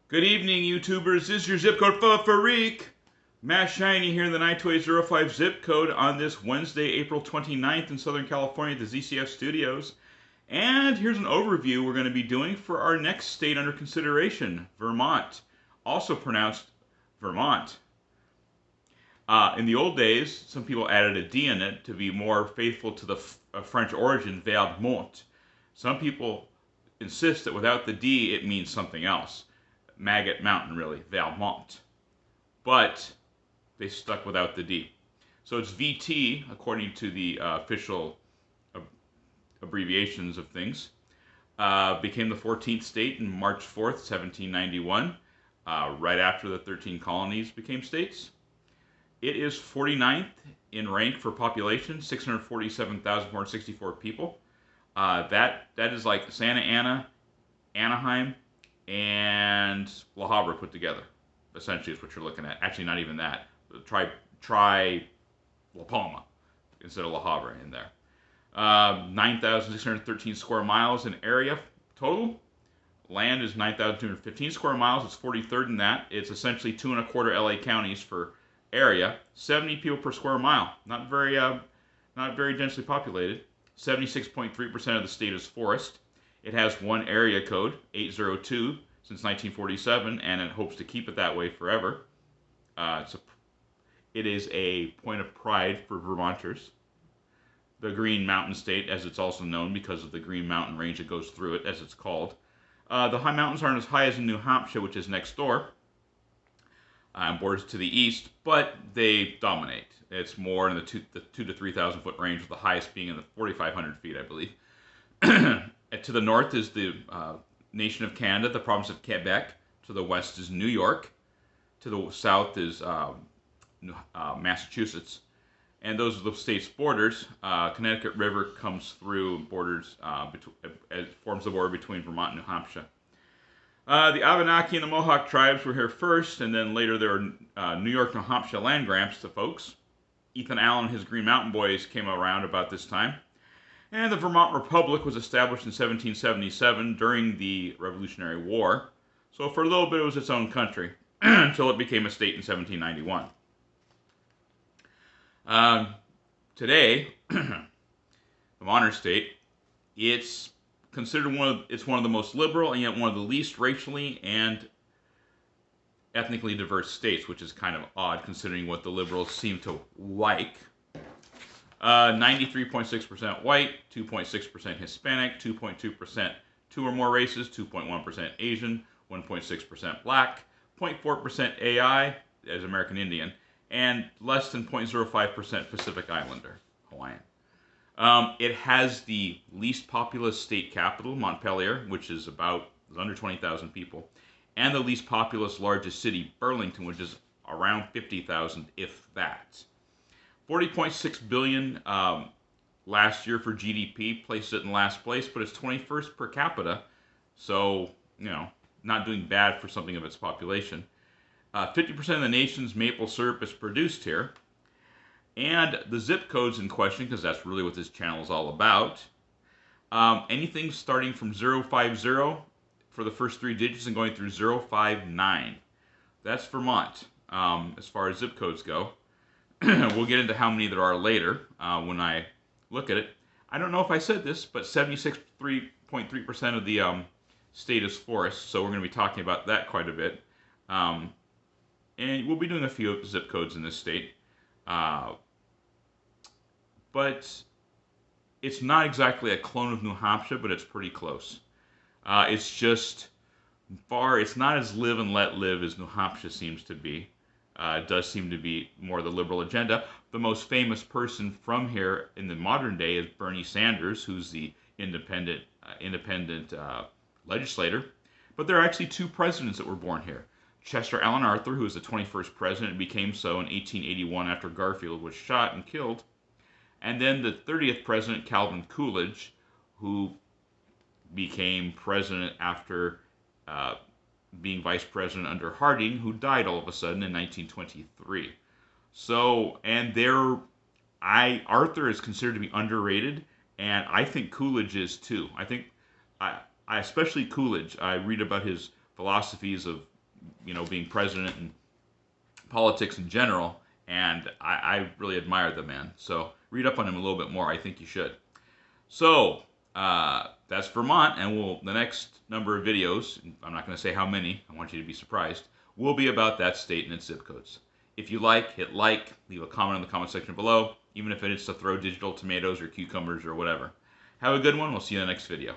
Good evening, YouTubers. This is your zip code freak. Matt Shiny here in the 92805 zip code on this Wednesday, April 29th in Southern California at the ZCF Studios. And here's an overview we're going to be doing for our next state under consideration, Vermont. Also pronounced Vermont. In the old days, some people added a D in it to be more faithful to the French origin, Vermont. Some people insist that without the D, it means something else. Maggot Mountain, really, Vermont. But they stuck without the D. So it's VT, according to the official abbreviations of things. Became the 14th state in March 4th, 1791, right after the 13 colonies became states. It is 49th in rank for population, 647,464 people. That is like Santa Ana, Anaheim, and La Habra put together, essentially is what you're looking at. Actually, not even that. Try La Palma instead of La Habra in there. 9,613 square miles in area total. Land is 9,215 square miles. It's 43rd in that. It's essentially 2.25 LA counties for area. 70 people per square mile. Not very densely populated. 76.3% of the state is forest. It has one area code, 802, since 1947, and it hopes to keep it that way forever. It is a point of pride for Vermonters. The Green Mountain State, as it's also known because of the Green Mountain Range that goes through it, as it's called. The high mountains aren't as high as in New Hampshire, which is next door, and borders to the east, but they dominate. It's more in the 2 to 3,000 foot range, with the highest being in the 4,500 feet, I believe. To the north is the nation of Canada, the province of Quebec. To the west is New York. To the south is Massachusetts. And those are the state's borders. Connecticut River comes through borders, it forms the border between Vermont and New Hampshire. The Abenaki and the Mohawk tribes were here first, and then later there were New York, New Hampshire land grants to folks. Ethan Allen and his Green Mountain Boys came around about this time. And the Vermont Republic was established in 1777 during the Revolutionary War. So for a little bit it was its own country until it became a state in 1791. Today, the modern state, it's considered one of the most liberal and yet one of the least racially and ethnically diverse states, which is kind of odd considering what the liberals seem to like. 93.6% white, 2.6% Hispanic, 2.2% two or more races, 2.1% Asian, 1.6% black, 0.4% AI as American Indian, and less than 0.05% Pacific Islander, Hawaiian. It has the least populous state capital, Montpelier, which is under 20,000 people, and the least populous largest city, Burlington, which is around 50,000, if that. 40.6 billion last year for GDP, placed it in last place, but it's 21st per capita, so, not doing bad for something of its population. 50% of the nation's maple syrup is produced here. And the zip codes in question, because that's really what this channel is all about, anything starting from 050 for the first 3 digits and going through 059. That's Vermont, as far as zip codes go. We'll get into how many there are later when I look at it. I don't know if I said this, but 76.3% of the state is forest, so we're going to be talking about that quite a bit. And we'll be doing a few zip codes in this state. But it's not exactly a clone of New Hampshire, but it's pretty close. It's not as live and let live as New Hampshire seems to be. It does seem to be more the liberal agenda. The most famous person from here in the modern day is Bernie Sanders, who's the independent legislator. But there are actually 2 presidents that were born here. Chester Alan Arthur, who was the 21st president and became so in 1881 after Garfield was shot and killed. And then the 30th president, Calvin Coolidge, who became president after being vice president under Harding, who died all of a sudden in 1923. So, Arthur is considered to be underrated, and I think Coolidge is too. I especially Coolidge. I read about his philosophies of being president and politics in general, and I really admire the man. So read up on him a little bit more. I think you should. So that's Vermont, and the next number of videos, I'm not going to say how many, I want you to be surprised, will be about that state and its zip codes. If you like, hit like, leave a comment in the comment section below, even if it is to throw digital tomatoes or cucumbers or whatever. Have a good one. We'll see you in the next video.